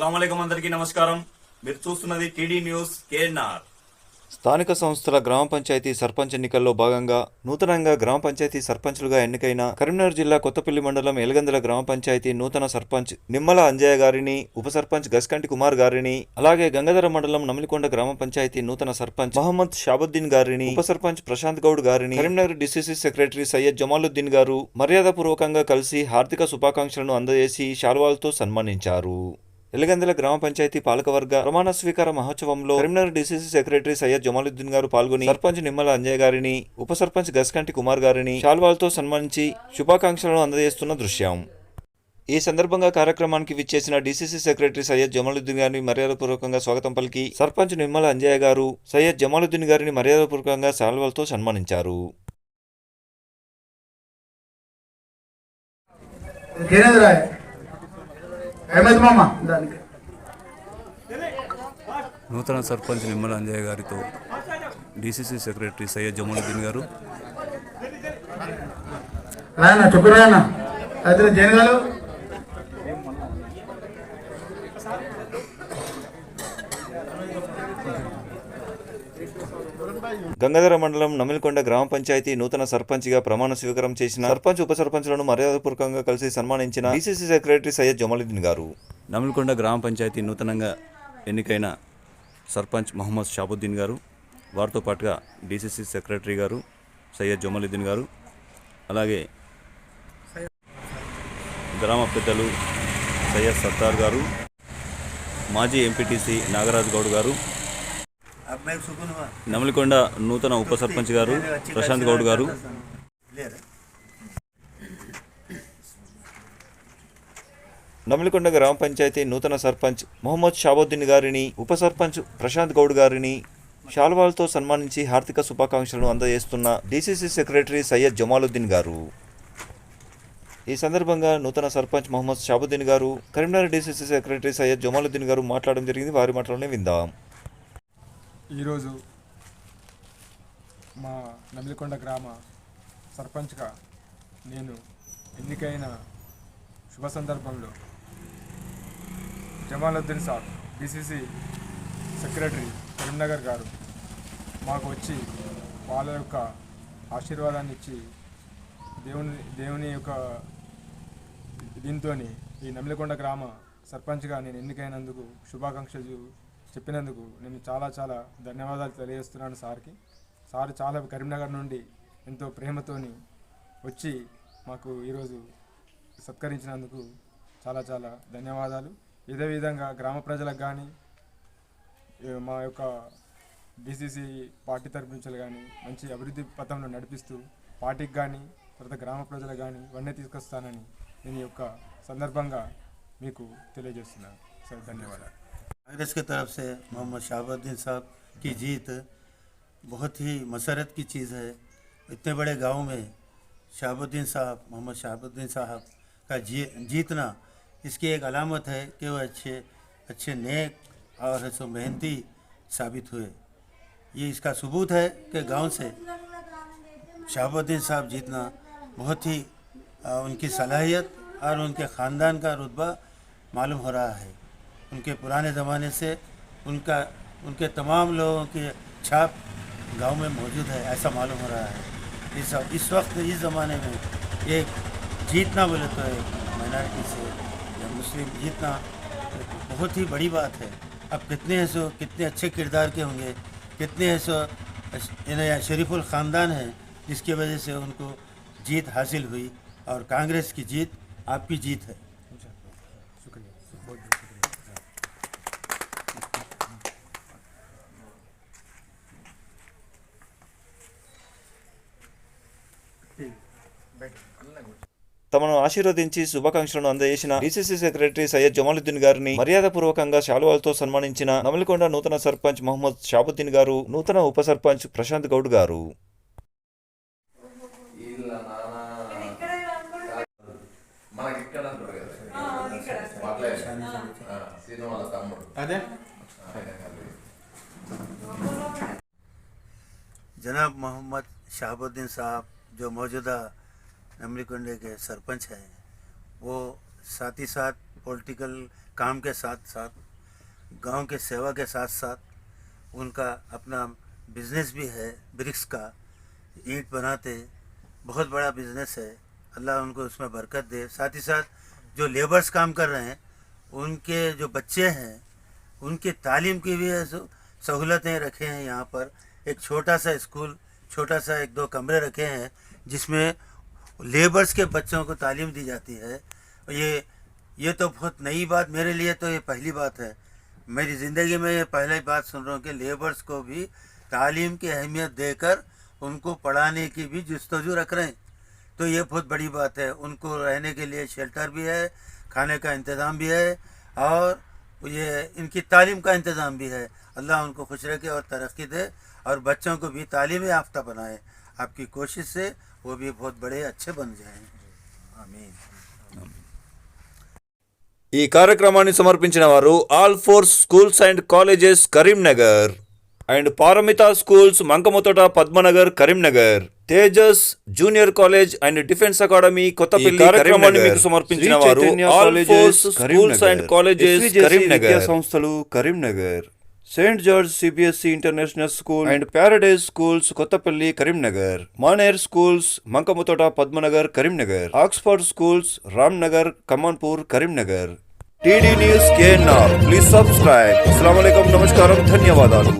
అస్సలాము అలైకుం అందరికీ నమస్కారం. మీరు చూస్తున్నది టీడీ న్యూస్ కేఎన్ఆర్. స్థానిక సంస్థల గ్రామ పంచాయతీ సర్పంచ్ ఎన్నికల్లో భాగంగా నూతనంగా గ్రామ పంచాయతీ సర్పంచ్లుగా ఎన్నికైన కరీంనగర్ జిల్లా కొత్తపల్లి మండలం ఎలగందల గ్రామ పంచాయతీ నూతన సర్పంచ్ నిమ్మల అంజయ్య గారిని, ఉప సర్పంచ్ గస్కంటి కుమార్ గారిని, అలాగే గంగాధర మండలం నమిలికొండ గ్రామ పంచాయతీ నూతన సర్పంచ్ మహమ్మద్ షాబుద్దీన్ గారిని, ఉప సర్పంచ్ ప్రశాంత్ గౌడ్ గారిని కరీంనగర్ డిసిసి సెక్రటరీ సయ్యద్ జమాలుద్దీన్ గారు మర్యాదపూర్వకంగా కలిసి హార్దిక శుభాకాంక్షలను అందజేసి శాల్వాలతో సన్మానించారు. ఎలగందల గ్రామ పంచాయతీ పాలకవర్గ ప్రమాణ స్వీకార మహోత్సవంలో కరీంనగర్ డిసిసి సెక్రటరీ సయ్యద్ జమాలుద్దీన్ గారు పాల్గొని సర్పంచ్ నిమ్మల అంజయ్య గారిని, ఉప సర్పంచ్ గస్కంటి కుమార్ గారిని శాల్వాలతో సన్మానించి శుభాకాంక్షలను అందజేస్తున్న దృశ్యం. ఈ సందర్భంగా కార్యక్రమానికి విచ్చేసిన డిసిసి సెక్రటరీ సయ్యద్ జమాలుద్దీన్ గారిని మర్యాదపూర్వకంగా స్వాగతం పలికి సర్పంచ్ నిమ్మల అంజయ్య గారు సయ్యద్ జమాలుద్దీన్ గారిని మర్యాదపూర్వకంగా శాల్వాలతో సన్మానించారు. నూతన సర్పంచ్ నిమ్మల అంజయ్య గారితో డిసిసి సెక్రటరీ సయ్యద్ జమాలుద్దీన్ గారు గంగాధర మండలం నమిలికొండ గ్రామ పంచాయతీ నూతన సర్పంచ్గా ప్రమాణ స్వీకారం చేసిన సర్పంచ్, ఉప సర్పంచ్లను మర్యాదపూర్వకంగా కలిసి సన్మానించిన డిసిసి సెక్రటరీ సయ్యద్ జమాలుద్దీన్ గారు. నమిలికొండ గ్రామ పంచాయతీ నూతనంగా ఎన్నికైన సర్పంచ్ మహమ్మద్ షాబుద్దీన్ గారు, వారితో పాటుగా డిసిసి సెక్రటరీ గారు సయ్యద్ జమాలుద్దీన్ గారు, అలాగే గ్రామ పెద్దలు సయ్యద్ సత్తార్ గారు, మాజీ ఎంపీటీసీ నాగరాజ్ గౌడ్ గారు, నమిలికొండ నూతన ఉప సర్పంచ్ గారు ప్రశాంత్ గౌడ్ గారు, నమిలికొండ గ్రామ పంచాయతీ నూతన సర్పంచ్ మహమ్మద్ షాబుద్దీన్ గారిని, ఉప సర్పంచ్ ప్రశాంత్ గౌడ్ గారిని శాల్వాలతో సన్మానించి హార్దిక శుభాకాంక్షలను అందజేస్తున్న డిసిసి సెక్రటరీ సయ్యద్ జమాలుద్దీన్ గారు. ఈ సందర్భంగా నూతన సర్పంచ్ మహమ్మద్ షాబుద్దీన్ గారు, కరీంనగర్ డిసిసి సెక్రటరీ సయ్యద్ జమాలుద్దీన్ గారు మాట్లాడడం జరిగింది. వారి మాటలోనే విందాం. ఈరోజు మా నమిలికొండ గ్రామ సర్పంచ్గా నేను ఎన్నికైన శుభ సందర్భంలో Jamaluddin sir, DCC secretary Karimnagar గారు మాకు వచ్చి వాళ్ళ యొక్క ఆశీర్వాదాన్ని ఇచ్చి దేవుని యొక్క దీంతో ఈ నమిలికొండ గ్రామ సర్పంచ్గా నేను ఎన్నికైనందుకు శుభాకాంక్షలు చెప్పినందుకు నేను చాలా ధన్యవాదాలు తెలియజేస్తున్నాను సార్కి. సార్ చాలా కరీంనగర్ నుండి ఎంతో ప్రేమతోని వచ్చి మాకు ఈరోజు సత్కరించినందుకు చాలా ధన్యవాదాలు. ఇదే విధంగా గ్రామ ప్రజలకు కానీ, మా యొక్క డిసిసి పార్టీ తరపు నుంచి కానీ మంచి అభివృద్ధి పథంలో నడిపిస్తూ పార్టీకి కానీ తర్వాత గ్రామ ప్రజలకు కానీ ఇవన్నీ తీసుకొస్తానని నేను ఈ యొక్క సందర్భంగా మీకు తెలియజేస్తున్నాను సార్. ధన్యవాదాలు. कांग्रेस की तरफ से मोहम्मद शहाबुद्दीन साहब की जीत बहुत ही मसरत की चीज़ है। इतने बड़े गांव में शहाबुद्दीन साहब, मोहम्मद शहाबुद्दीन साहब का जीतना इसकी एक अलामत है कि वह अच्छे नेक और सो मेहनती साबित हुए। ये इसका सबूत है कि गांव से शहाबुद्दीन साहब जीतना बहुत ही उनकी सलाहियत और उनके ख़ानदान का रुतबा मालूम हो रहा है। उनके पुराने ज़माने से उनके तमाम लोगों की छाप गांव में मौजूद है, ऐसा मालूम हो रहा है। इस वक्त इस ज़माने में एक जीतना बोले तो एक माइनॉरिटी से या मुस्लिम जीतना बहुत ही बड़ी बात है। अब कितने अच्छे किरदार के होंगे, कितने ऐसो शरीफुल ख़ानदान है जिसकी वजह से उनको जीत हासिल हुई। और कांग्रेस की जीत आपकी जीत है। తమను ఆశీర్వదించి శుభాకాంక్షలను అందజేసిన డిసిసి సెక్రటరీ సయ్యద్ జమాలుద్దీన్ గారిని మర్యాదపూర్వకంగా శాలువాలతో సన్మానించిన నమిలికొండ నూతన సర్పంచ్ మహమ్మద్ షాబుద్దీన్ గారు, నూతన ఉప సర్పంచ్ ప్రశాంత్ గౌడ్ గారు. जनाब मोहम्मद शहाबुद्दीन साहब जो मौजूदा नमरीकुंडे के सरपंच हैं, वो साथ ही साथ पॉलिटिकल काम के साथ साथ गांव के सेवा के साथ साथ उनका अपना बिजनेस भी है ब्रिक्स का, ईंट बनाते, बहुत बड़ा बिजनेस है। अल्लाह उनको उसमें बरकत दे। साथ ही साथ जो लेबर्स काम कर रहे हैं उनके जो बच्चे हैं उनके तालीम की भी सहूलतें रखे हैं। यहाँ पर एक छोटा सा स्कूल, छोटा सा 1-2 कमरे रखे हैं जिसमें लेबर्स के बच्चों को तालीम दी जाती है। ये तो बहुत नई बात, मेरे लिए तो ये पहली बात है। मेरी ज़िंदगी में ये पहली बात सुन रहा हूँ कि लेबर्स को भी तालीम की अहमियत देकर उनको पढ़ाने की भी जुस्तजू रख रहे हैं, तो ये बहुत बड़ी बात है। उनको रहने के लिए शेल्टर भी है, खाने का इंतज़ाम भी है और ये इनकी तालीम का इंतज़ाम भी है। अल्लाह उनको खुश रखे और तरक्की दे और बच्चों को भी तालीम याफ्ता बनाए। आपकी कोशिश से वो भी बहुत बड़े अच्छे बन जाएं। आमीन। ఈ కార్యక్రమాన్ని సమర్పించిన వారు all forces schools and colleges Karimnagar and Paramita schools Mankammathota Padmanagar Karimnagar, Tejas junior college and defence academy Kothapalli. కార్యక్రమాన్ని మీకు సమర్పించిన వారు all forces schools and colleges Karimnagar, విద్యా సంస్థలు Karimnagar, Saint George CBSE international school and Paradise schools Kothapalli Karimnagar, Maner schools Mankammathota Padmanagar Karimnagar, Oxford schools Ramnagar Kamanpur Karimnagar. TD news KNR, please subscribe. అస్సలాము అలైకుం, నమస్కారం, ధన్యవాదాలు.